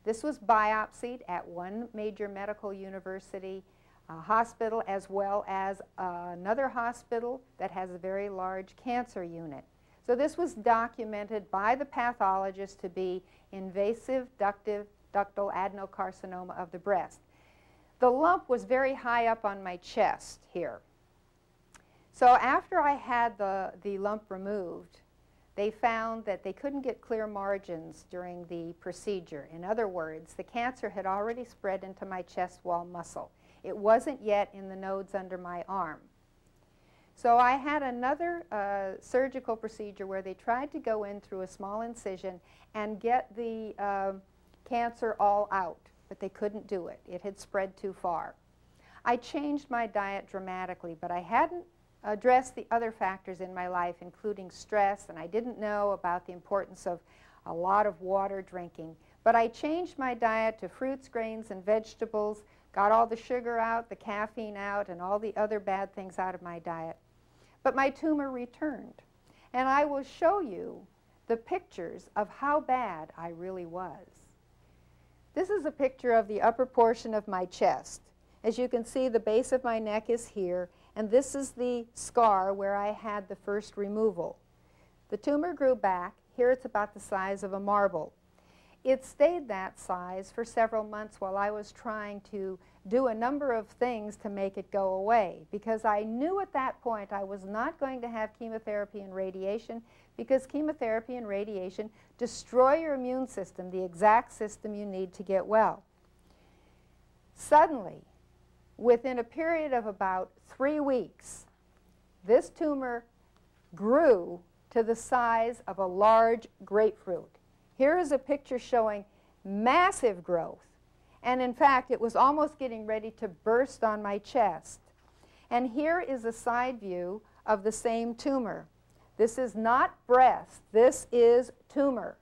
This was biopsied at one major medical university hospital, as well as another hospital that has a very large cancer unit. So this was documented by the pathologist to be invasive ductal adenocarcinoma of the breast. The lump was very high up on my chest here. So after I had the lump removed, they found that they couldn't get clear margins during the procedure. In other words, the cancer had already spread into my chest wall muscle. It wasn't yet in the nodes under my arm. So I had another surgical procedure where they tried to go in through a small incision and get the cancer all out, but they couldn't do it. It had spread too far. I changed my diet dramatically, but I hadn't addressed the other factors in my life, including stress, and I didn't know about the importance of a lot of water drinking. But I changed my diet to fruits, grains, and vegetables, got all the sugar out, the caffeine out, and all the other bad things out of my diet. But my tumor returned, and I will show you the pictures of how bad I really was. This is a picture of the upper portion of my chest. As you can see, the base of my neck is here, and this is the scar where I had the first removal. The tumor grew back. Here it's about the size of a marble. It stayed that size for several months while I was trying to do a number of things to make it go away, because I knew at that point I was not going to have chemotherapy and radiation, because chemotherapy and radiation destroy your immune system, the exact system you need to get well. Suddenly, within a period of about 3 weeks, this tumor grew to the size of a large grapefruit. Here is a picture showing massive growth. And in fact, it was almost getting ready to burst on my chest. And here is a side view of the same tumor. This is not breast. This is tumor.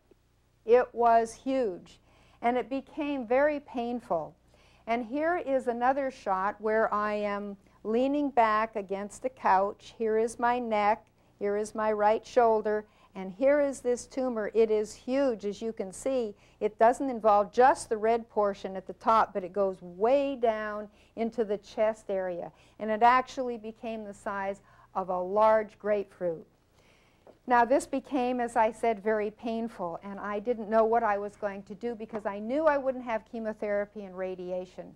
It was huge. And it became very painful. And here is another shot where I am leaning back against a couch. Here is my neck. Here is my right shoulder. And here is this tumor. It is huge, as you can see. It doesn't involve just the red portion at the top, but it goes way down into the chest area. And it actually became the size of a large grapefruit. Now, this became, as I said, very painful, and I didn't know what I was going to do because I knew I wouldn't have chemotherapy and radiation.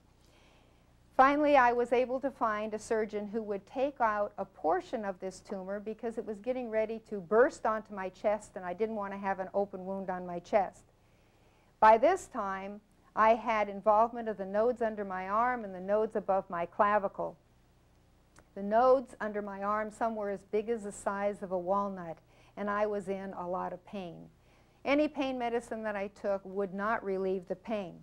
Finally, I was able to find a surgeon who would take out a portion of this tumor because it was getting ready to burst onto my chest, and I didn't want to have an open wound on my chest. By this time, I had involvement of the nodes under my arm and the nodes above my clavicle. The nodes under my arm, some were as big as the size of a walnut, and I was in a lot of pain. Any pain medicine that I took would not relieve the pain.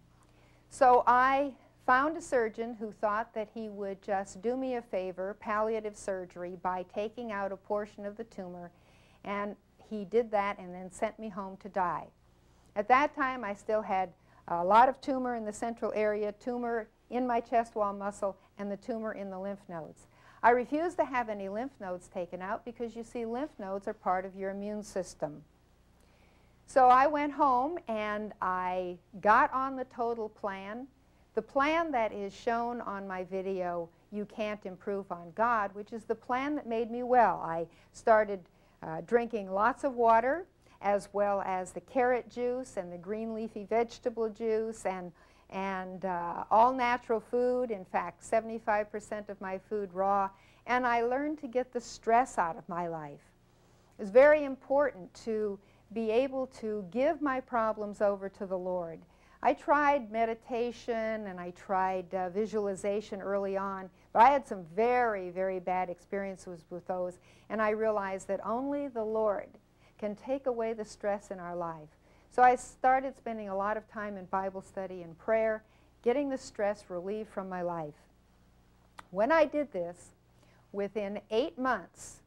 So I found a surgeon who thought that he would just do me a favor, palliative surgery, by taking out a portion of the tumor, and he did that and then sent me home to die. At that time, I still had a lot of tumor in the central area, tumor in my chest wall muscle, and the tumor in the lymph nodes. I refused to have any lymph nodes taken out because, you see, lymph nodes are part of your immune system. So I went home and I got on the total plan. The plan that is shown on my video, You Can't Improve on God, which is the plan that made me well. I started drinking lots of water, as well as the carrot juice and the green leafy vegetable juice and all natural food, in fact 75% of my food raw, and I learned to get the stress out of my life. It was very important to be able to give my problems over to the Lord. I tried meditation and I tried visualization early on, but I had some very, very bad experiences with those, and I realized that only the Lord can take away the stress in our life. So I started spending a lot of time in Bible study and prayer, getting the stress relieved from my life. When I did this, within 8 months,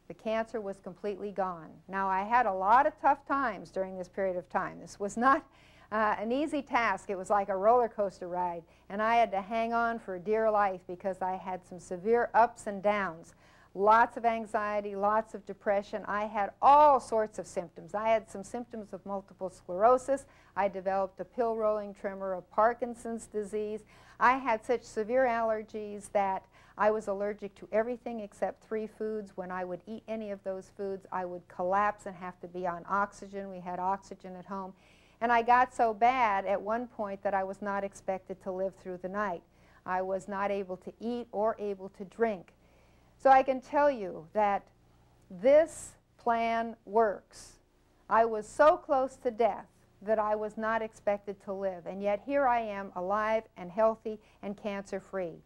the cancer was completely gone. Now, I had a lot of tough times during this period of time. This was not an easy task. It was like a roller coaster ride, and I had to hang on for dear life because I had some severe ups and downs. lots of anxiety, lots of depression. I had all sorts of symptoms. I had some symptoms of multiple sclerosis. I developed a pill-rolling tremor of Parkinson's disease. I had such severe allergies that I was allergic to everything except 3 foods. When I would eat any of those foods, I would collapse and have to be on oxygen. We had oxygen at home. And I got so bad at one point that I was not expected to live through the night. I was not able to eat or able to drink. So I can tell you that this plan works. I was so close to death that I was not expected to live, and yet here I am, alive and healthy and cancer-free.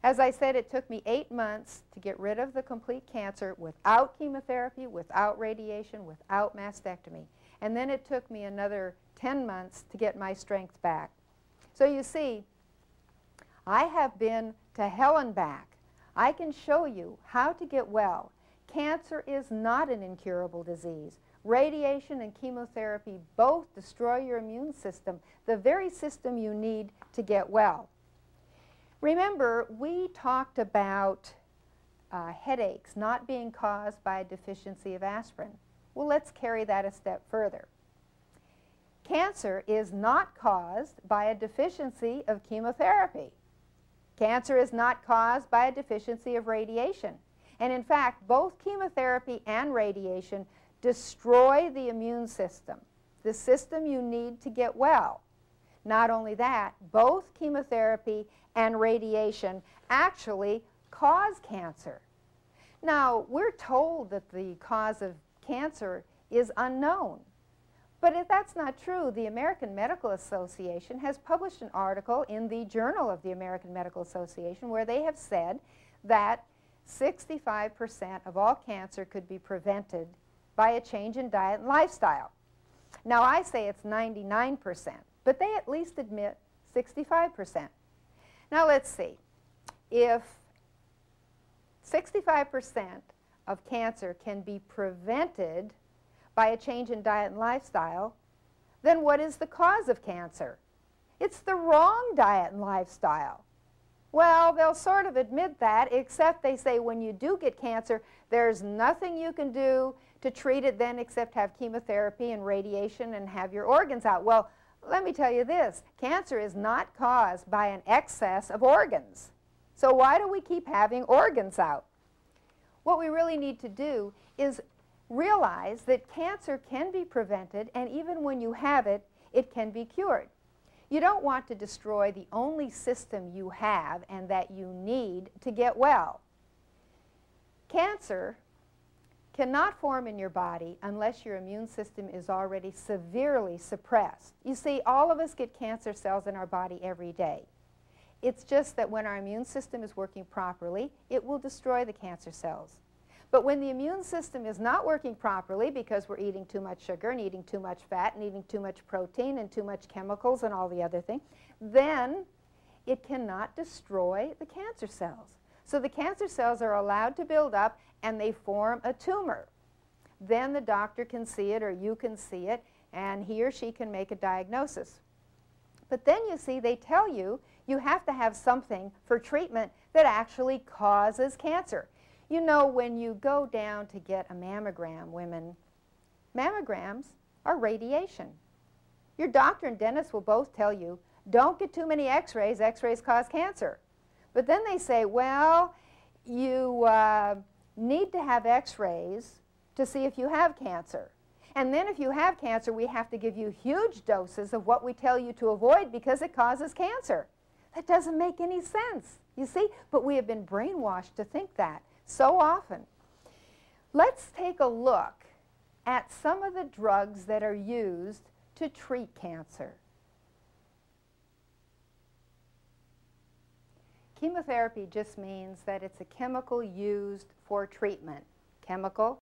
As I said, it took me 8 months to get rid of the complete cancer without chemotherapy, without radiation, without mastectomy. And then it took me another 10 months to get my strength back. So you see, I have been to hell and back. I can show you how to get well. Cancer is not an incurable disease. Radiation and chemotherapy both destroy your immune system, the very system you need to get well. Remember, we talked about headaches not being caused by a deficiency of aspirin. Well, let's carry that a step further. Cancer is not caused by a deficiency of chemotherapy. Cancer is not caused by a deficiency of radiation. And in fact, both chemotherapy and radiation destroy the immune system, the system you need to get well. Not only that, both chemotherapy and radiation actually cause cancer. Now, we're told that the cause of cancer is unknown. But if that's not true, the American Medical Association has published an article in the Journal of the American Medical Association where they have said that 65% of all cancer could be prevented by a change in diet and lifestyle. Now, I say it's 99%, but they at least admit 65%. Now, let's see. If 65% of cancer can be prevented by a change in diet and lifestyle, then what is the cause of cancer? It's the wrong diet and lifestyle. Well, they'll sort of admit that, except they say when you do get cancer, there's nothing you can do to treat it then except have chemotherapy and radiation and have your organs out. Well, let me tell you this, cancer is not caused by an excess of organs. So why do we keep having organs out? What we really need to do is realize that cancer can be prevented, and even when you have it, it can be cured. You don't want to destroy the only system you have and that you need to get well. Cancer cannot form in your body unless your immune system is already severely suppressed. You see, all of us get cancer cells in our body every day. It's just that when our immune system is working properly, it will destroy the cancer cells. But when the immune system is not working properly because we're eating too much sugar and eating too much fat and eating too much protein and too much chemicals and all the other things, then it cannot destroy the cancer cells. So the cancer cells are allowed to build up and they form a tumor. Then the doctor can see it or you can see it and he or she can make a diagnosis. But then you see they tell you you have to have something for treatment that actually causes cancer. You know, when you go down to get a mammogram, women, mammograms are radiation. Your doctor and dentist will both tell you, don't get too many x-rays, x-rays cause cancer. But then they say, well, you need to have x-rays to see if you have cancer. And then if you have cancer, we have to give you huge doses of what we tell you to avoid because it causes cancer. That doesn't make any sense, you see? But we have been brainwashed to think that so often. Let's take a look at some of the drugs that are used to treat cancer. Chemotherapy just means that it's a chemical used for treatment. Chemical